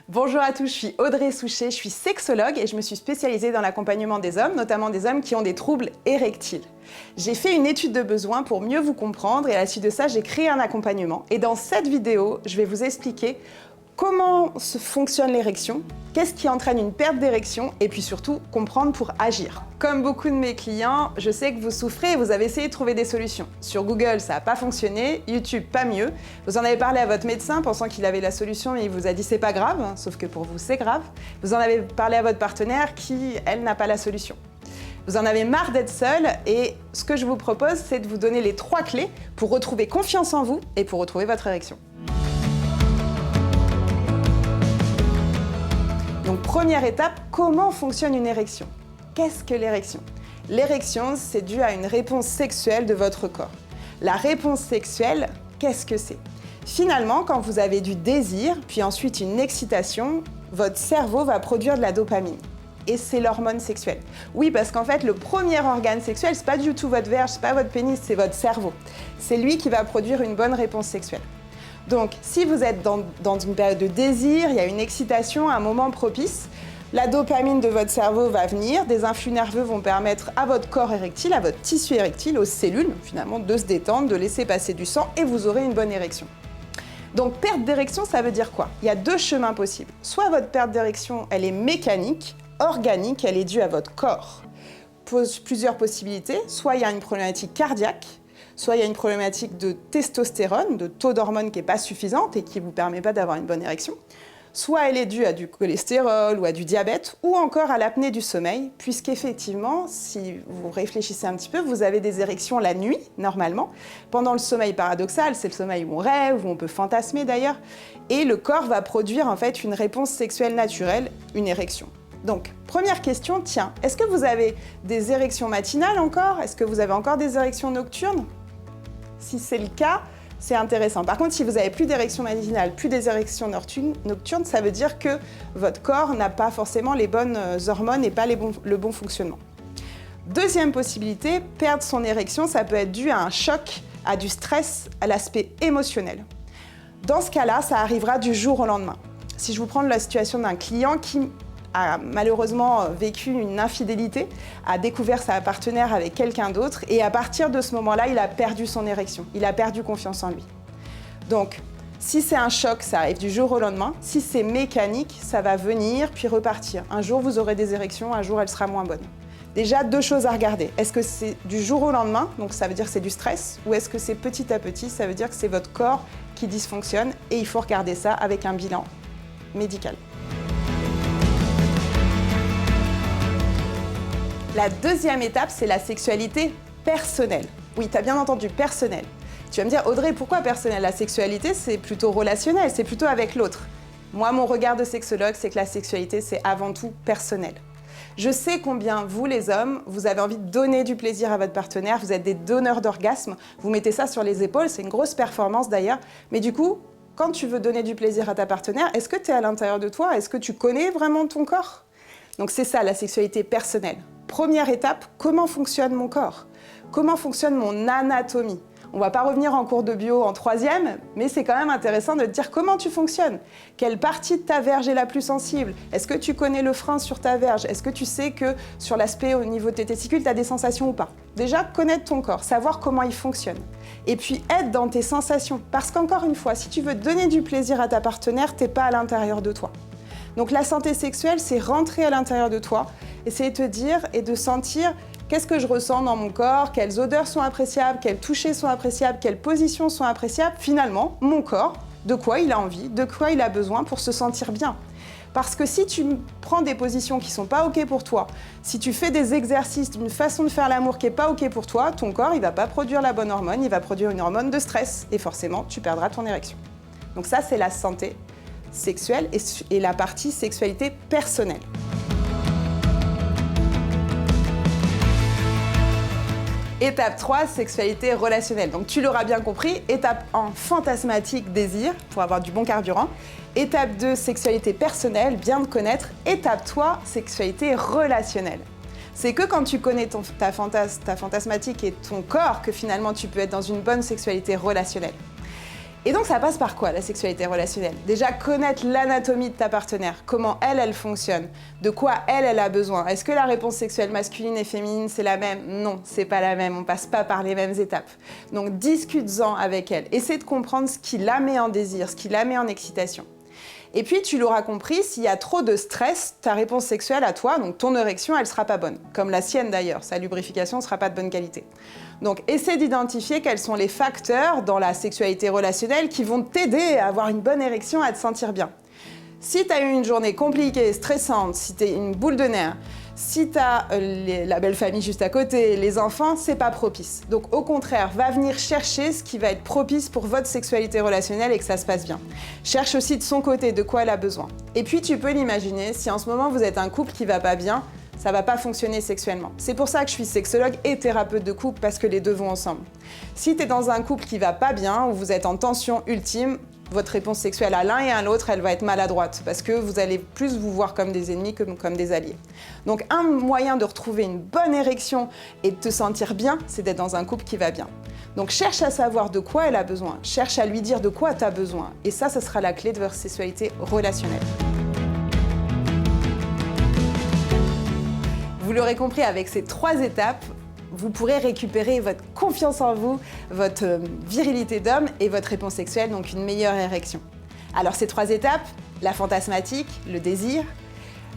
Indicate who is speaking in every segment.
Speaker 1: Bonjour à tous, je suis Audrey Souchet, je suis sexologue et je me suis spécialisée dans l'accompagnement des hommes, notamment des hommes qui ont des troubles érectiles. J'ai fait une étude de besoin pour mieux vous comprendre et à la suite de ça, j'ai créé un accompagnement. Et dans cette vidéo, je vais vous expliquer comment fonctionne l'érection, qu'est-ce qui entraîne une perte d'érection et puis surtout comprendre pour agir. Comme beaucoup de mes clients, je sais que vous souffrez et vous avez essayé de trouver des solutions. Sur Google, ça n'a pas fonctionné, YouTube, pas mieux. Vous en avez parlé à votre médecin pensant qu'il avait la solution mais il vous a dit c'est pas grave, sauf que pour vous c'est grave. Vous en avez parlé à votre partenaire qui, elle, n'a pas la solution. Vous en avez marre d'être seul et ce que je vous propose, c'est de vous donner les 3 clés pour retrouver confiance en vous et pour retrouver votre érection. Donc première étape, comment fonctionne une érection? Qu'est-ce que l'érection? L'érection, c'est dû à une réponse sexuelle de votre corps. La réponse sexuelle, qu'est-ce que c'est? Finalement, quand vous avez du désir, puis ensuite une excitation, votre cerveau va produire de la dopamine. Et c'est l'hormone sexuelle. Oui, parce qu'en fait, le premier organe sexuel, c'est pas du tout votre verge, c'est pas votre pénis, c'est votre cerveau. C'est lui qui va produire une bonne réponse sexuelle. Donc, si vous êtes dans une période de désir, il y a une excitation, un moment propice, la dopamine de votre cerveau va venir, des influx nerveux vont permettre à votre corps érectile, à votre tissu érectile, aux cellules, finalement, de se détendre, de laisser passer du sang et vous aurez une bonne érection. Donc, perte d'érection, ça veut dire quoi? Il y a 2 chemins possibles. Soit votre perte d'érection, elle est mécanique, organique, elle est due à votre corps. Pose plusieurs possibilités. Soit il y a une problématique cardiaque, soit il y a une problématique de testostérone, de taux d'hormone qui n'est pas suffisante et qui ne vous permet pas d'avoir une bonne érection. Soit elle est due à du cholestérol ou à du diabète, ou encore à l'apnée du sommeil, puisqu'effectivement, si vous réfléchissez un petit peu, vous avez des érections la nuit, normalement. Pendant le sommeil paradoxal, c'est le sommeil où on rêve, où on peut fantasmer d'ailleurs, et le corps va produire en fait une réponse sexuelle naturelle, une érection. Donc, première question, tiens, est-ce que vous avez des érections matinales encore? Est-ce que vous avez encore des érections nocturnes? Si c'est le cas, c'est intéressant. Par contre, si vous n'avez plus d'érections matinales, plus des érections nocturnes, ça veut dire que votre corps n'a pas forcément les bonnes hormones et pas le bon fonctionnement. Deuxième possibilité, perdre son érection, ça peut être dû à un choc, à du stress, à l'aspect émotionnel. Dans ce cas-là, ça arrivera du jour au lendemain. Si je vous prends la situation d'un client qui a malheureusement vécu une infidélité, a découvert sa partenaire avec quelqu'un d'autre et à partir de ce moment-là, il a perdu son érection, il a perdu confiance en lui. Donc, si c'est un choc, ça arrive du jour au lendemain. Si c'est mécanique, ça va venir puis repartir. Un jour, vous aurez des érections, un jour, elle sera moins bonne. Déjà, 2 choses à regarder. Est-ce que c'est du jour au lendemain, donc ça veut dire que c'est du stress, ou est-ce que c'est petit à petit, ça veut dire que c'est votre corps qui dysfonctionne et il faut regarder ça avec un bilan médical. La deuxième étape, c'est la sexualité personnelle. Oui, tu as bien entendu, personnelle. Tu vas me dire, Audrey, pourquoi personnelle? La sexualité, c'est plutôt relationnel, c'est plutôt avec l'autre. Moi, mon regard de sexologue, c'est que la sexualité, c'est avant tout personnel. Je sais combien vous, les hommes, vous avez envie de donner du plaisir à votre partenaire, vous êtes des donneurs d'orgasme, vous mettez ça sur les épaules, c'est une grosse performance d'ailleurs, mais du coup, quand tu veux donner du plaisir à ta partenaire, est-ce que tu es à l'intérieur de toi? Est-ce que tu connais vraiment ton corps? Donc c'est ça, la sexualité personnelle. Première étape, comment fonctionne mon corps? Comment fonctionne mon anatomie? On ne va pas revenir en cours de bio en 3e, mais c'est quand même intéressant de te dire comment tu fonctionnes. Quelle partie de ta verge est la plus sensible? Est-ce que tu connais le frein sur ta verge? Est-ce que tu sais que sur l'aspect au niveau de tes testicules, tu as des sensations ou pas? Déjà, connaître ton corps, savoir comment il fonctionne. Et puis, être dans tes sensations. Parce qu'encore une fois, si tu veux donner du plaisir à ta partenaire, tu n'es pas à l'intérieur de toi. Donc la santé sexuelle, c'est rentrer à l'intérieur de toi, essayer de te dire et de sentir qu'est-ce que je ressens dans mon corps, quelles odeurs sont appréciables, quels touchés sont appréciables, quelles positions sont appréciables. Finalement, mon corps, de quoi il a envie, de quoi il a besoin pour se sentir bien. Parce que si tu prends des positions qui ne sont pas OK pour toi, si tu fais des exercices d'une façon de faire l'amour qui n'est pas OK pour toi, ton corps, il ne va pas produire la bonne hormone, il va produire une hormone de stress et forcément, tu perdras ton érection. Donc ça, c'est la santé sexuelle et la partie sexualité personnelle. Étape 3, sexualité relationnelle. Donc tu l'auras bien compris, étape 1, fantasmatique, désir, pour avoir du bon carburant. Étape 2, sexualité personnelle, bien te connaître. Étape 3, sexualité relationnelle. C'est que quand tu connais ta fantasmatique et ton corps que finalement tu peux être dans une bonne sexualité relationnelle. Et donc ça passe par quoi la sexualité relationnelle? Déjà connaître l'anatomie de ta partenaire, comment elle fonctionne, de quoi elle a besoin. Est-ce que la réponse sexuelle masculine et féminine c'est la même? Non, c'est pas la même, on passe pas par les mêmes étapes. Donc discute-en avec elle, essaie de comprendre ce qui la met en désir, ce qui la met en excitation. Et puis, tu l'auras compris, s'il y a trop de stress, ta réponse sexuelle à toi, donc ton érection, elle sera pas bonne. Comme la sienne d'ailleurs, sa lubrification ne sera pas de bonne qualité. Donc, essaie d'identifier quels sont les facteurs dans la sexualité relationnelle qui vont t'aider à avoir une bonne érection, à te sentir bien. Si tu as eu une journée compliquée, stressante, si tu es une boule de nerfs, si tu as la belle famille juste à côté, les enfants, c'est pas propice. Donc au contraire, va venir chercher ce qui va être propice pour votre sexualité relationnelle et que ça se passe bien. Cherche aussi de son côté de quoi elle a besoin. Et puis tu peux l'imaginer, si en ce moment vous êtes un couple qui va pas bien, ça va pas fonctionner sexuellement. C'est pour ça que je suis sexologue et thérapeute de couple, parce que les deux vont ensemble. Si tu es dans un couple qui va pas bien, où vous êtes en tension ultime, votre réponse sexuelle à l'un et à l'autre, elle va être maladroite parce que vous allez plus vous voir comme des ennemis que comme des alliés. Donc un moyen de retrouver une bonne érection et de te sentir bien, c'est d'être dans un couple qui va bien. Donc cherche à savoir de quoi elle a besoin, cherche à lui dire de quoi tu as besoin. Et ça sera la clé de votre sexualité relationnelle. Vous l'aurez compris, avec ces 3 étapes, vous pourrez récupérer votre confiance en vous, votre virilité d'homme et votre réponse sexuelle, donc une meilleure érection. Alors ces 3 étapes, la fantasmatique, le désir,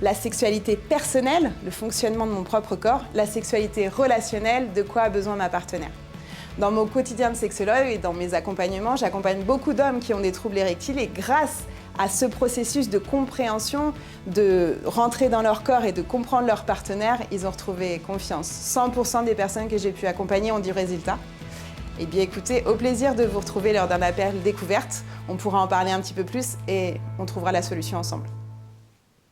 Speaker 1: la sexualité personnelle, le fonctionnement de mon propre corps, la sexualité relationnelle, de quoi a besoin ma partenaire. Dans mon quotidien de sexologue et dans mes accompagnements, j'accompagne beaucoup d'hommes qui ont des troubles érectiles et grâce à ce processus de compréhension, de rentrer dans leur corps et de comprendre leur partenaire, ils ont retrouvé confiance. 100% des personnes que j'ai pu accompagner ont du résultat. Eh bien écoutez, au plaisir de vous retrouver lors d'un appel découverte. On pourra en parler un petit peu plus et on trouvera la solution ensemble.